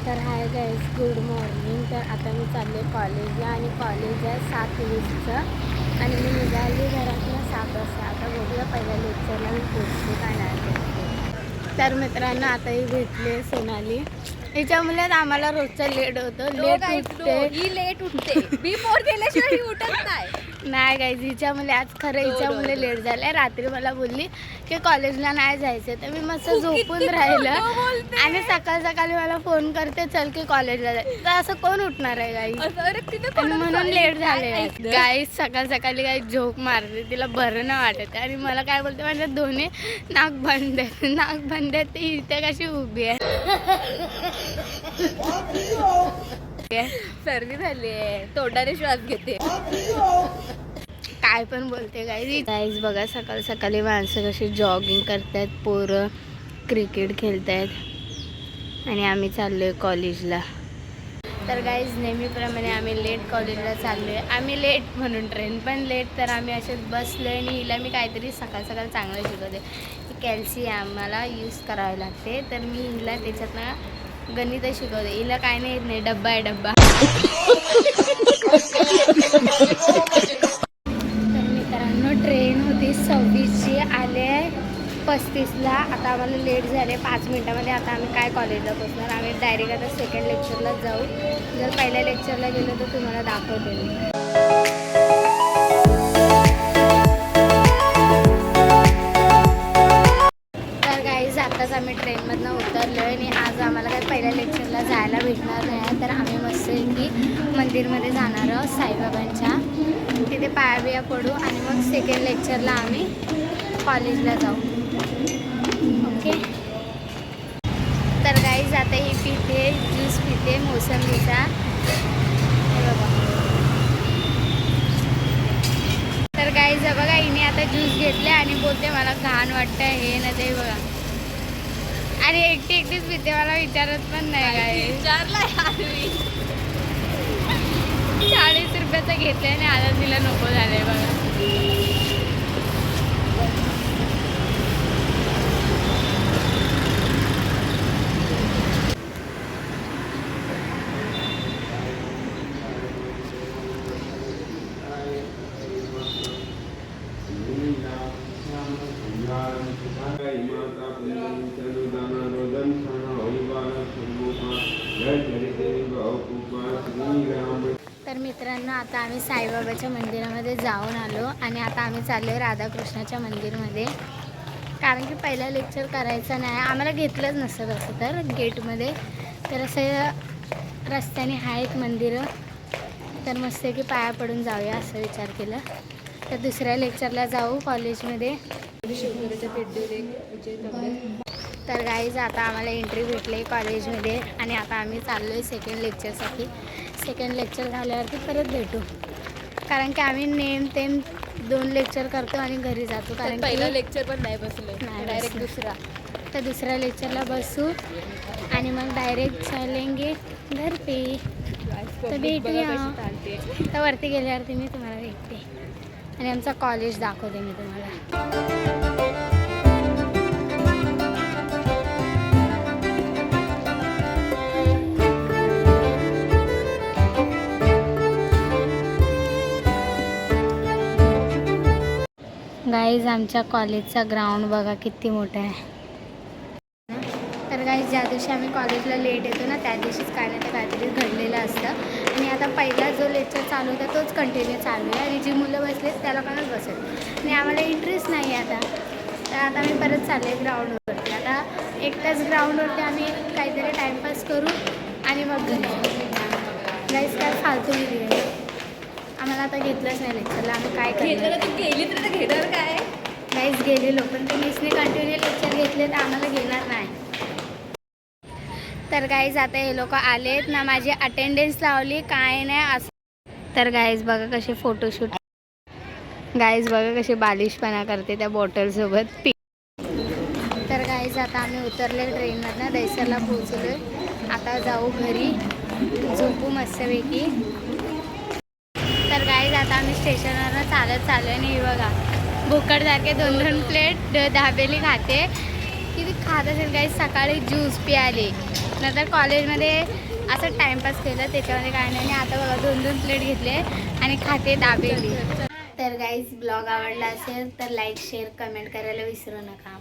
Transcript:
तर hi guys, good morning. तर आता मी चालले कॉलेजला आणि कॉलेज आहे 7:20चं आणि मी निघाली घरातून 7 वाजता. आता बघूया पहिल्या लेक्चरला मी पोचते काय नाही पोचते. तर मित्रांनो आताही भेटले सोनाली. हिच्यामुळे आम्हाला रोजचं लेट होतं. लेट उठते बिफोर गेल्याशिवाय ही उठत नाही गाईज, हिच्यामुळे आज खरं हिच्यामुळे लेट झालं. रात्री मला बोलली की कॉलेजला नाही जायचं, तर मी मस्त झोपून राहिलं आणि सकाळ सकाळी मला फोन करते चल की कॉलेजला जायचं. तर असं कोण उठणार आहे गाईज, म्हणून लेट झाले गाईज. सकाळ सकाळी गाईज झोप मारते, तिला बरं नाही वाटत आणि मला काय बोलते माझ्या दोन्ही नाक बंद आहे ती इथे कशी उभी आहे. सर्दी झाली आहे, तोंडाने श्वास घेते. काय पण बोलते गाईज. बघा सकाळ सकाळी माणसं कशी जॉगिंग करतात, पोरं क्रिकेट खेळतात आणि आम्ही चाललोय कॉलेजला. तर गाईज नेहमीप्रमाणे आम्ही लेट कॉलेजला चाललोय. आम्ही लेट म्हणून ट्रेन पण लेट, तर आम्ही असेच बसलोय आणि हिला मी काहीतरी सकाळ सकाळ चांगलं शिकवते. कॅल्शियम मला यूज करावे लागते, तर मी हिला त्याच्यातनं गणित शिकवते. हिला काय नाही येत नाही, डब्बा आहे डब्बा. तर मित्रांनो ट्रेन होती 26ची, आले 35ला. आता आम्हाला लेट झाले 5 मिनटामध्ये. आता आम्ही काय कॉलेजला पोचणार. आम्ही डायरेक्ट आता सेकंड लेक्चरला जाऊ. जर पहिल्या लेक्चरला गेलो तर तुम्हाला दाखवते मी. आताच आम्ही ट्रेनमधनं उतरलो आणि आज आम्हाला काही पहिल्या लेक्चरला जायला भेटणार नाही. तर आम्ही मस्त की मंदिरमध्ये जाणार आहोत साईबाबांच्या. तिथे पाया बिया पडू आणि मग सेकंड लेक्चरला आम्ही कॉलेजला जाऊ. ओके. तर गाईज आता ही पिते ज्यूस पिते मोसंबीचा. हे बघा. तर गाईज बघा हिने आता ज्यूस घेतले आणि बोलते मला घाण वाटतं हे ना ते. बघा अरे एकटीच पिते, मला विचारत पण नाही काय. विचारला 40 रुपयाचं घेतले आणि आता तिला नको झालंय बघा. तर मित्रांनो आता आम्ही साईबाबाच्या मंदिरामध्ये जाऊन आलो आणि आता आम्ही चाललो आहे राधाकृष्णाच्या मंदिरमध्ये. कारण की पहिला लेक्चर करायचं नाही, आम्हाला घेतलंच नसतं तसं तर गेटमध्ये. तर असं रस्त्याने आहेत मंदिरं, तर मस्त की पाया पडून जाऊया असं विचार केला. तर दुसऱ्या लेक्चरला जाऊ कॉलेजमध्ये. तर गाईज आता आम्हाला एंट्री भेटली कॉलेजमध्ये आणि आता आम्ही चाललो आहे सेकंड लेक्चरसाठी. सेकंड लेक्चर झाल्यावरती परत भेटू, कारण की आम्ही नेम 2 लेक्चर करतो आणि घरी जातो. कारण पहिलं लेक्चर पण नाही बसलो, नाही डायरेक्ट दुसरा. तर दुसऱ्या लेक्चरला बसू आणि मग डायरेक्ट चलेंगे घर पे. तर भेटूया. तर वरती गेल्यावरती मी तुम्हाला भेटते आणि आमचा कॉलेज दाखवते मी तुम्हाला. गाईज आमच्या कॉलेजचा ग्राउंड बघा किती मोठा आहे. तर गाईज ज्या दिवशी आम्ही कॉलेजला लेट येतो ना त्या दिवशीच काय नाही तर काहीतरी घडलेलं असतं. आणि आता पहिला जो लेक्चर चालू होता तोच कंटिन्यू चालू आहे आणि जी मुलं बसलेत त्या लोकांनाच बसेल आणि आम्हाला इंटरेस्ट नाही आता. तर आता आम्ही परत चालले ग्राउंडवरती. आता एकटाच ग्राउंडवरती आम्ही काहीतरी टाईमपास करू आणि मग घरी. गाईज काय फालतू गेली आम्हाला आता घेतलंच नाही लेक्चरला. आम्ही काय घेतलं तर गेली तर घेणार काय. गाईज गेलेलो पण ते मिसने कंटिन्यू लेक्चर घेतले तर आम्हाला घेणार नाही. तर गाईज आता हे लोक आलेत ना, माझी अटेंडन्स लावली काय नाही असं. तर गाईज बघा कसे फोटोशूट. गाईज बघा कसे बालिशपणा करते त्या बॉटलसोबत. तर गाईज आता आम्ही उतरले ट्रेनमधनं, दहिसरला पोहोचलो. आता जाऊ घरी, झोपू मस्तपैकी. तर गाईज आता आम्ही स्टेशनवरनं चालत चालू आणि हे बघा भुक्कडसारखे 2-2 प्लेट दाबेली खाते. किती खात असेल काही सकाळी ज्यूस प्यायले, नंतर कॉलेजमध्ये असं टाइमपास केलं, त्याच्यामध्ये काय नाही. आणि आता बघा 2-2 प्लेट घेतले आणि खाते दाबेली. तर गाईज ब्लॉग आवडला असेल तर लाईक शेअर कमेंट करायला विसरू नका.